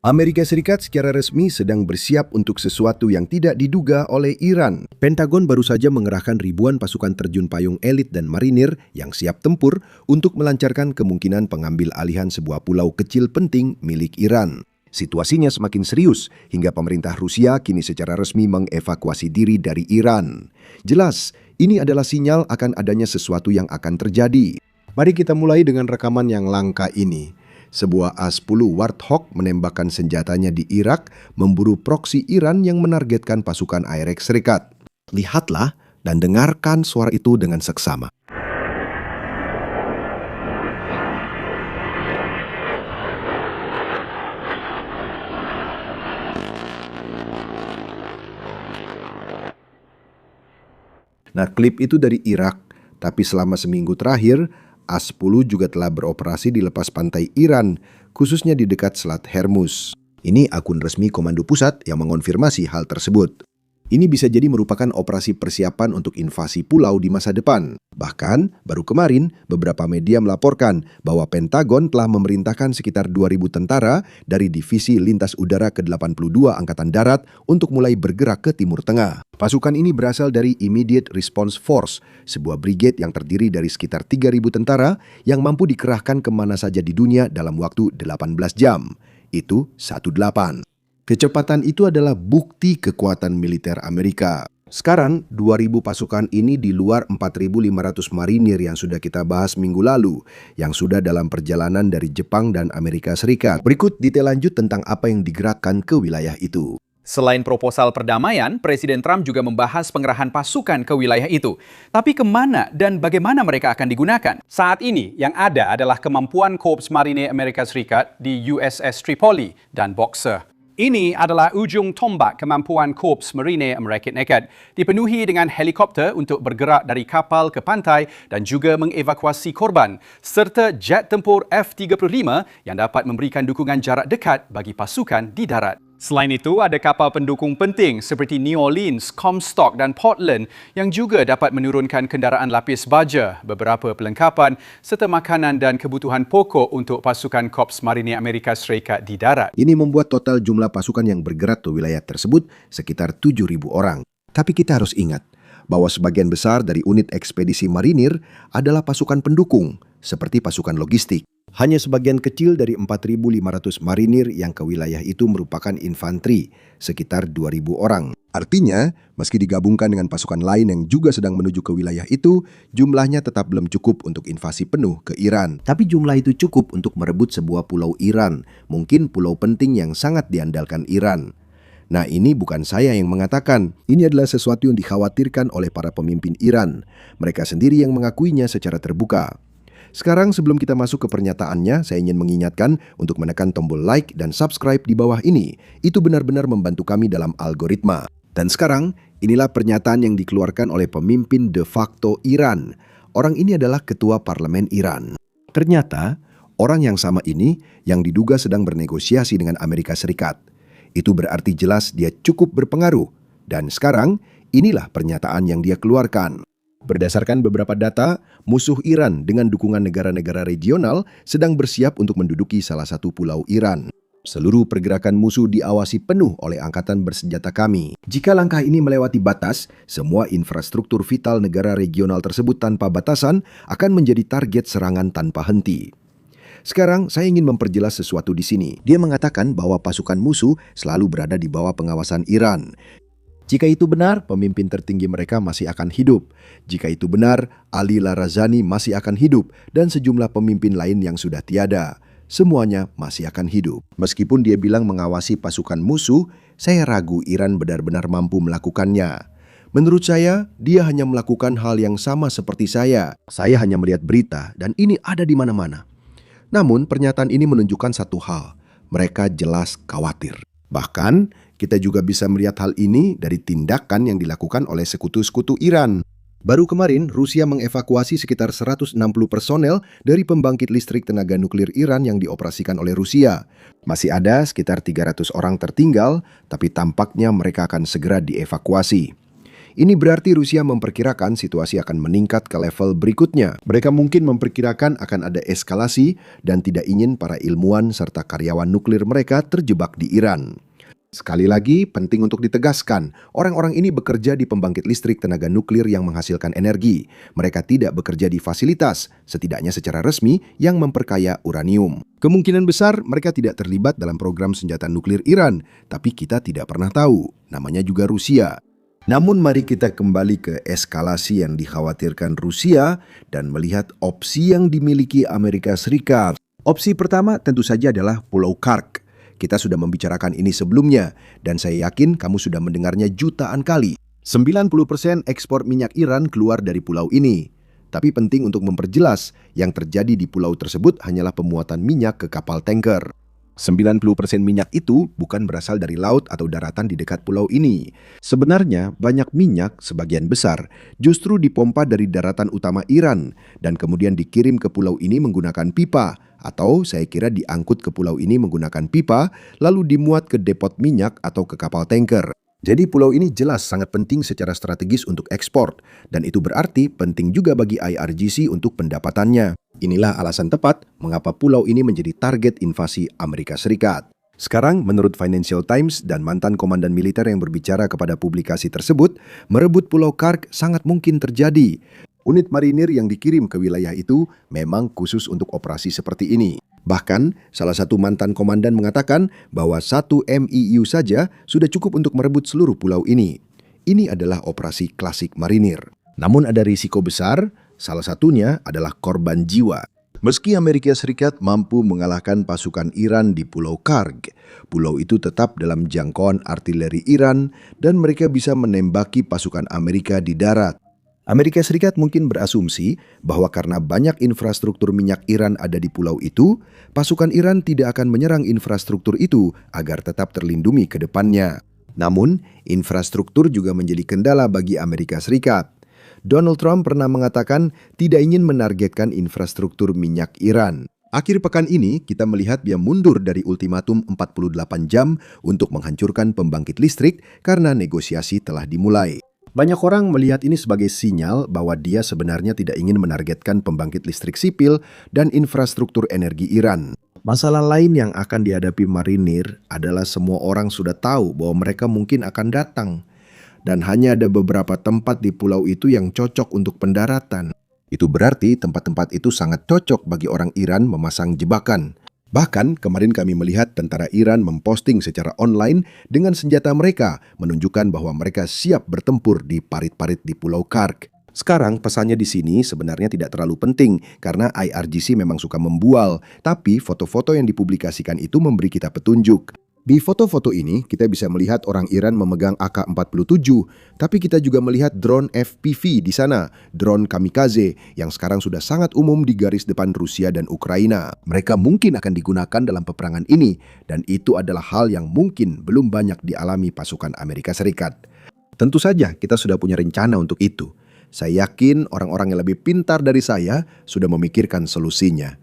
Amerika Serikat secara resmi sedang bersiap untuk sesuatu yang tidak diduga oleh Iran. Pentagon baru saja mengerahkan ribuan pasukan terjun payung elit dan marinir yang siap tempur untuk melancarkan kemungkinan pengambil alihan sebuah pulau kecil penting milik Iran. Situasinya semakin serius hingga pemerintah Rusia kini secara resmi mengevakuasi diri dari Iran. Jelas, ini adalah sinyal akan adanya sesuatu yang akan terjadi. Mari kita mulai dengan rekaman yang langka ini. Sebuah A-10 Warthog menembakkan senjatanya di Irak memburu proksi Iran yang menargetkan pasukan ARX Serikat. Lihatlah dan dengarkan suara itu dengan seksama. Nah, klip itu dari Irak, tapi selama seminggu terakhir, A-10 juga telah beroperasi di lepas pantai Iran, khususnya di dekat Selat Hormuz. Ini akun resmi Komando Pusat yang mengonfirmasi hal tersebut. Ini bisa jadi merupakan operasi persiapan untuk invasi pulau di masa depan. Bahkan, baru kemarin, beberapa media melaporkan bahwa Pentagon telah memerintahkan sekitar 2.000 tentara dari Divisi Lintas Udara ke-82 Angkatan Darat untuk mulai bergerak ke Timur Tengah. Pasukan ini berasal dari Immediate Response Force, sebuah brigade yang terdiri dari sekitar 3.000 tentara yang mampu dikerahkan kemana saja di dunia dalam waktu 18 jam. Itu 18. Kecepatan itu adalah bukti kekuatan militer Amerika. Sekarang, 2.000 pasukan ini di luar 4.500 marinir yang sudah kita bahas minggu lalu, yang sudah dalam perjalanan dari Jepang dan Amerika Serikat. Berikut detail lanjut tentang apa yang digerakkan ke wilayah itu. Selain proposal perdamaian, Presiden Trump juga membahas pengerahan pasukan ke wilayah itu. Tapi kemana dan bagaimana mereka akan digunakan? Saat ini, yang ada adalah kemampuan Korps Marinir Amerika Serikat di USS Tripoli dan Boxer. Ini adalah ujung tombak kemampuan Korps Marinir Amerika Serikat, dipenuhi dengan helikopter untuk bergerak dari kapal ke pantai dan juga mengevakuasi korban, serta jet tempur F-35 yang dapat memberikan dukungan jarak dekat bagi pasukan di darat. Selain itu, ada kapal pendukung penting seperti New Orleans, Comstock dan Portland yang juga dapat menurunkan kendaraan lapis baja, beberapa perlengkapan serta makanan dan kebutuhan pokok untuk pasukan Korps Marinir Amerika Serikat di darat. Ini membuat total jumlah pasukan yang bergerak ke wilayah tersebut sekitar 7.000 orang. Tapi kita harus ingat bahwa sebagian besar dari unit ekspedisi marinir adalah pasukan pendukung, seperti pasukan logistik. Hanya sebagian kecil dari 4.500 marinir yang ke wilayah itu merupakan infanteri, sekitar 2.000 orang. Artinya, meski digabungkan dengan pasukan lain yang juga sedang menuju ke wilayah itu, jumlahnya tetap belum cukup untuk invasi penuh ke Iran. Tapi jumlah itu cukup untuk merebut sebuah pulau Iran, mungkin pulau penting yang sangat diandalkan Iran. Nah, ini bukan saya yang mengatakan, ini adalah sesuatu yang dikhawatirkan oleh para pemimpin Iran. Mereka sendiri yang mengakuinya secara terbuka. Sekarang sebelum kita masuk ke pernyataannya, saya ingin mengingatkan untuk menekan tombol like dan subscribe di bawah ini. Itu benar-benar membantu kami dalam algoritma. Dan sekarang, inilah pernyataan yang dikeluarkan oleh pemimpin de facto Iran. Orang ini adalah ketua parlemen Iran. Ternyata, orang yang sama ini yang diduga sedang bernegosiasi dengan Amerika Serikat. Itu berarti jelas dia cukup berpengaruh. Dan sekarang, inilah pernyataan yang dia keluarkan. Berdasarkan beberapa data, musuh Iran dengan dukungan negara-negara regional sedang bersiap untuk menduduki salah satu pulau Iran. Seluruh pergerakan musuh diawasi penuh oleh angkatan bersenjata kami. Jika langkah ini melewati batas, semua infrastruktur vital negara regional tersebut tanpa batasan akan menjadi target serangan tanpa henti. Sekarang, saya ingin memperjelas sesuatu di sini. Dia mengatakan bahwa pasukan musuh selalu berada di bawah pengawasan Iran. Jika itu benar, pemimpin tertinggi mereka masih akan hidup. Jika itu benar, Ali Larazani masih akan hidup dan sejumlah pemimpin lain yang sudah tiada. Semuanya masih akan hidup. Meskipun dia bilang mengawasi pasukan musuh, saya ragu Iran benar-benar mampu melakukannya. Menurut saya, dia hanya melakukan hal yang sama seperti saya. Saya hanya melihat berita dan ini ada di mana-mana. Namun, pernyataan ini menunjukkan satu hal. Mereka jelas khawatir. Bahkan, kita juga bisa melihat hal ini dari tindakan yang dilakukan oleh sekutu-sekutu Iran. Baru kemarin, Rusia mengevakuasi sekitar 160 personel dari pembangkit listrik tenaga nuklir Iran yang dioperasikan oleh Rusia. Masih ada sekitar 300 orang tertinggal, tapi tampaknya mereka akan segera dievakuasi. Ini berarti Rusia memperkirakan situasi akan meningkat ke level berikutnya. Mereka mungkin memperkirakan akan ada eskalasi dan tidak ingin para ilmuwan serta karyawan nuklir mereka terjebak di Iran. Sekali lagi, penting untuk ditegaskan, orang-orang ini bekerja di pembangkit listrik tenaga nuklir yang menghasilkan energi. Mereka tidak bekerja di fasilitas, setidaknya secara resmi, yang memperkaya uranium. Kemungkinan besar mereka tidak terlibat dalam program senjata nuklir Iran, tapi kita tidak pernah tahu. Namanya juga Rusia. Namun mari kita kembali ke eskalasi yang dikhawatirkan Rusia dan melihat opsi yang dimiliki Amerika Serikat. Opsi pertama tentu saja adalah Pulau Karg. Kita sudah membicarakan ini sebelumnya, dan saya yakin kamu sudah mendengarnya jutaan kali. 90% ekspor minyak Iran keluar dari pulau ini. Tapi penting untuk memperjelas, yang terjadi di pulau tersebut hanyalah pemuatan minyak ke kapal tanker. 90% minyak itu bukan berasal dari laut atau daratan di dekat pulau ini. Sebenarnya banyak minyak, sebagian besar, justru dipompa dari daratan utama Iran dan kemudian dikirim ke pulau ini menggunakan pipa. Atau saya kira diangkut ke pulau ini menggunakan pipa, lalu dimuat ke depot minyak atau ke kapal tanker. Jadi pulau ini jelas sangat penting secara strategis untuk ekspor, dan itu berarti penting juga bagi IRGC untuk pendapatannya. Inilah alasan tepat mengapa pulau ini menjadi target invasi Amerika Serikat. Sekarang, menurut Financial Times dan mantan komandan militer yang berbicara kepada publikasi tersebut, merebut Pulau Karg sangat mungkin terjadi. Unit marinir yang dikirim ke wilayah itu memang khusus untuk operasi seperti ini. Bahkan, salah satu mantan komandan mengatakan bahwa 1 MIU saja sudah cukup untuk merebut seluruh pulau ini. Ini adalah operasi klasik marinir. Namun ada risiko besar, salah satunya adalah korban jiwa. Meski Amerika Serikat mampu mengalahkan pasukan Iran di Pulau Karg, pulau itu tetap dalam jangkauan artileri Iran dan mereka bisa menembaki pasukan Amerika di darat. Amerika Serikat mungkin berasumsi bahwa karena banyak infrastruktur minyak Iran ada di pulau itu, pasukan Iran tidak akan menyerang infrastruktur itu agar tetap terlindungi ke depannya. Namun, infrastruktur juga menjadi kendala bagi Amerika Serikat. Donald Trump pernah mengatakan tidak ingin menargetkan infrastruktur minyak Iran. Akhir pekan ini, kita melihat dia mundur dari ultimatum 48 jam untuk menghancurkan pembangkit listrik karena negosiasi telah dimulai. Banyak orang melihat ini sebagai sinyal bahwa dia sebenarnya tidak ingin menargetkan pembangkit listrik sipil dan infrastruktur energi Iran. Masalah lain yang akan dihadapi marinir adalah semua orang sudah tahu bahwa mereka mungkin akan datang. Dan hanya ada beberapa tempat di pulau itu yang cocok untuk pendaratan. Itu berarti tempat-tempat itu sangat cocok bagi orang Iran memasang jebakan. Bahkan kemarin kami melihat tentara Iran memposting secara online dengan senjata mereka menunjukkan bahwa mereka siap bertempur di parit-parit di Pulau Karg. Sekarang pesannya di sini sebenarnya tidak terlalu penting karena IRGC memang suka membual, tapi foto-foto yang dipublikasikan itu memberi kita petunjuk. Di foto-foto ini, kita bisa melihat orang Iran memegang AK-47, tapi kita juga melihat drone FPV di sana, drone kamikaze, yang sekarang sudah sangat umum di garis depan Rusia dan Ukraina. Mereka mungkin akan digunakan dalam peperangan ini, dan itu adalah hal yang mungkin belum banyak dialami pasukan Amerika Serikat. Tentu saja kita sudah punya rencana untuk itu. Saya yakin orang-orang yang lebih pintar dari saya sudah memikirkan solusinya.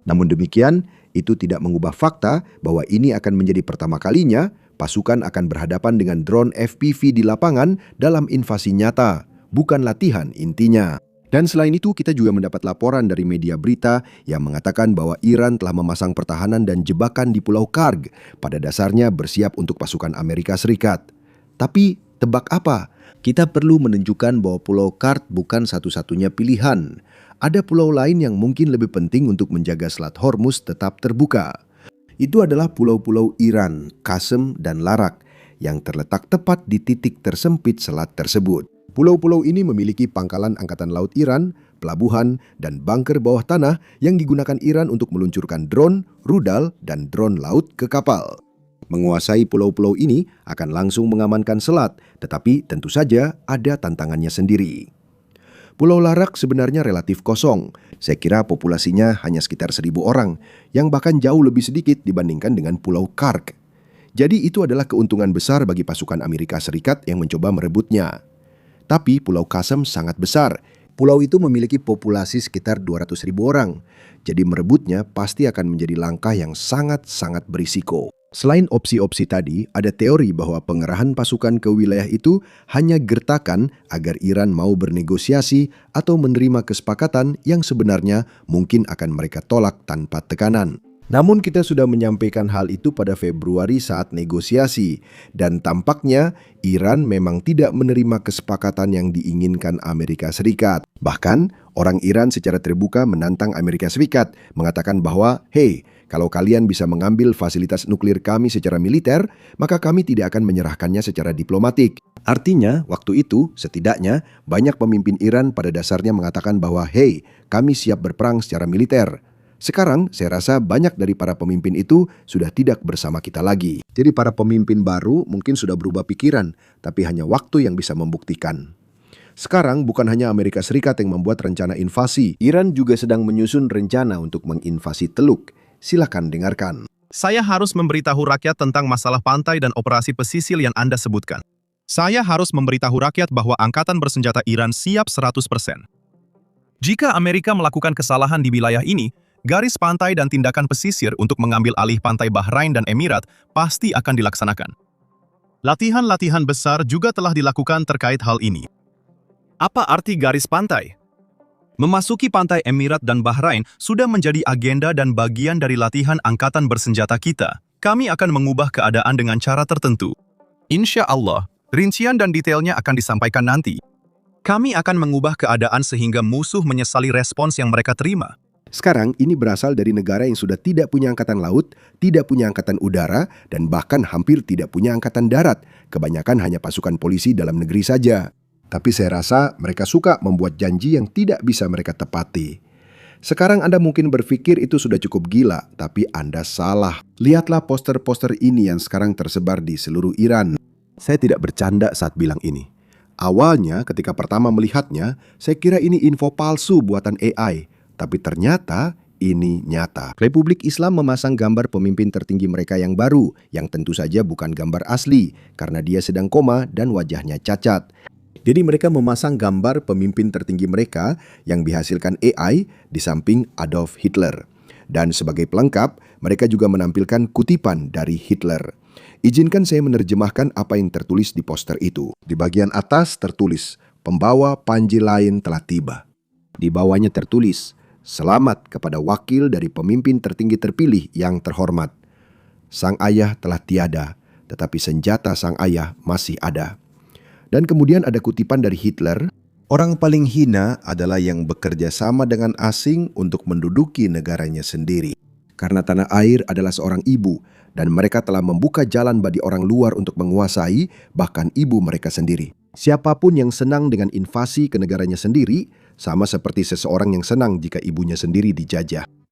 Namun demikian, itu tidak mengubah fakta bahwa ini akan menjadi pertama kalinya pasukan akan berhadapan dengan drone FPV di lapangan dalam invasi nyata, bukan latihan intinya. Dan selain itu, kita juga mendapat laporan dari media berita yang mengatakan bahwa Iran telah memasang pertahanan dan jebakan di Pulau Karg, pada dasarnya bersiap untuk pasukan Amerika Serikat. Tapi, tebak apa? Kita perlu menunjukkan bahwa Pulau Karg bukan satu-satunya pilihan. Ada pulau lain yang mungkin lebih penting untuk menjaga Selat Hormuz tetap terbuka. Itu adalah pulau-pulau Iran, Qasem dan Larak, yang terletak tepat di titik tersempit selat tersebut. Pulau-pulau ini memiliki pangkalan Angkatan Laut Iran, pelabuhan, dan bunker bawah tanah yang digunakan Iran untuk meluncurkan drone, rudal, dan drone laut ke kapal. Menguasai pulau-pulau ini akan langsung mengamankan selat, tetapi tentu saja ada tantangannya sendiri. Pulau Larak sebenarnya relatif kosong. Saya kira populasinya hanya sekitar 1.000 orang, yang bahkan jauh lebih sedikit dibandingkan dengan Pulau Karg. Jadi itu adalah keuntungan besar bagi pasukan Amerika Serikat yang mencoba merebutnya. Tapi Pulau Qasem sangat besar. Pulau itu memiliki populasi sekitar 200.000 orang. Jadi merebutnya pasti akan menjadi langkah yang sangat-sangat berisiko. Selain opsi-opsi tadi, ada teori bahwa pengerahan pasukan ke wilayah itu hanya gertakan agar Iran mau bernegosiasi atau menerima kesepakatan yang sebenarnya mungkin akan mereka tolak tanpa tekanan. Namun kita sudah menyampaikan hal itu pada Februari saat negosiasi, dan tampaknya Iran memang tidak menerima kesepakatan yang diinginkan Amerika Serikat. Bahkan, orang Iran secara terbuka menantang Amerika Serikat, mengatakan bahwa, "Hei, kalau kalian bisa mengambil fasilitas nuklir kami secara militer, maka kami tidak akan menyerahkannya secara diplomatik." Artinya, waktu itu, setidaknya, banyak pemimpin Iran pada dasarnya mengatakan bahwa, "Hei, kami siap berperang secara militer." Sekarang, saya rasa banyak dari para pemimpin itu sudah tidak bersama kita lagi. Jadi para pemimpin baru mungkin sudah berubah pikiran, tapi hanya waktu yang bisa membuktikan. Sekarang bukan hanya Amerika Serikat yang membuat rencana invasi, Iran juga sedang menyusun rencana untuk menginvasi Teluk. Silakan dengarkan. Saya harus memberitahu rakyat tentang masalah pantai dan operasi pesisir yang Anda sebutkan. Saya harus memberitahu rakyat bahwa angkatan bersenjata Iran siap 100%. Jika Amerika melakukan kesalahan di wilayah ini, garis pantai dan tindakan pesisir untuk mengambil alih pantai Bahrain dan Emirat pasti akan dilaksanakan. Latihan-latihan besar juga telah dilakukan terkait hal ini. Apa arti garis pantai? Memasuki pantai Emirat dan Bahrain sudah menjadi agenda dan bagian dari latihan angkatan bersenjata kita. Kami akan mengubah keadaan dengan cara tertentu. Insya Allah, rincian dan detailnya akan disampaikan nanti. Kami akan mengubah keadaan sehingga musuh menyesali respons yang mereka terima. Sekarang ini berasal dari negara yang sudah tidak punya angkatan laut, tidak punya angkatan udara, dan bahkan hampir tidak punya angkatan darat. Kebanyakan hanya pasukan polisi dalam negeri saja. Tapi saya rasa mereka suka membuat janji yang tidak bisa mereka tepati. Sekarang Anda mungkin berpikir itu sudah cukup gila, tapi Anda salah. Lihatlah poster-poster ini yang sekarang tersebar di seluruh Iran. Saya tidak bercanda saat bilang ini. Awalnya ketika pertama melihatnya, saya kira ini info palsu buatan AI. Tapi ternyata ini nyata. Republik Islam memasang gambar pemimpin tertinggi mereka yang baru, yang tentu saja bukan gambar asli, karena dia sedang koma dan wajahnya cacat. Jadi mereka memasang gambar pemimpin tertinggi mereka yang dihasilkan AI di samping Adolf Hitler. Dan sebagai pelengkap, mereka juga menampilkan kutipan dari Hitler. Izinkan saya menerjemahkan apa yang tertulis di poster itu. Di bagian atas tertulis, "Pembawa panji lain telah tiba." Di bawahnya tertulis, "Selamat kepada wakil dari pemimpin tertinggi terpilih yang terhormat. Sang ayah telah tiada, tetapi senjata sang ayah masih ada." Dan kemudian ada kutipan dari Hitler, "Orang paling hina adalah yang bekerja sama dengan asing untuk menduduki negaranya sendiri. Karena tanah air adalah seorang ibu, dan mereka telah membuka jalan bagi orang luar untuk menguasai, bahkan ibu mereka sendiri. Siapapun yang senang dengan invasi ke negaranya sendiri, sama seperti seseorang yang senang jika ibunya sendiri dijajah."